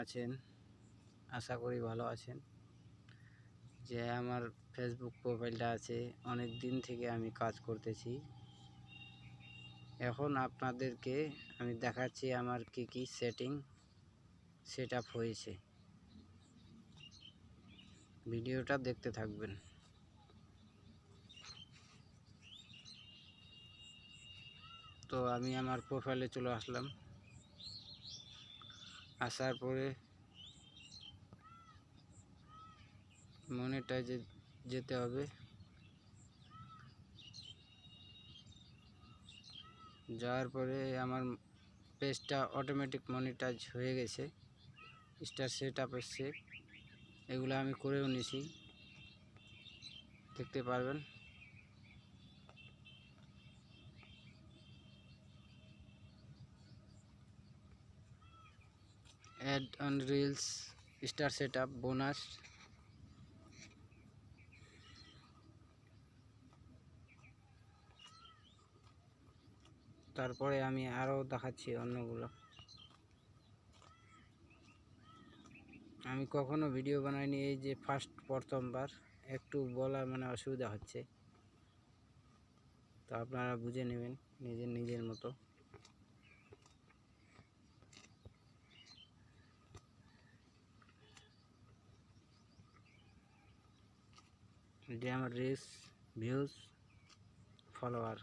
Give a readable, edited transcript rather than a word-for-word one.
আছেন? আশা করি ভালো আছেন। যে আমার ফেসবুক প্রোফাইলটা আছে, অনেক দিন থেকে আমি কাজ করতেছি। এখন আপনাদেরকে আমি দেখাচ্ছি আমার কি সেট আপ হয়েছে। ভিডিওটা দেখতে থাকবেন। তো আমি আমার প্রোফাইলে চলে আসলাম। আসার পরে মনিটাইজে যেতে হবে। যাওয়ার পরে আমার পেজটা অটোমেটিক মনিটাইজ হয়ে গেছে। স্টার সেট আপ এসছে, এগুলো আমি করেও নিয়েছি, দেখতে পারবেন। Add on reels, star set up, bonus. তারপরে আমি আরও দেখাচ্ছি অন্যগুলো। আমি কখনো ভিডিও বানাইনি, এই যে প্রথমবার একটু বলা অসুবিধা হচ্ছে, তো আপনারা বুঝে নেবেন নিজের মতো। যে আমার রিচ, ভিউজ, ফলোয়ার।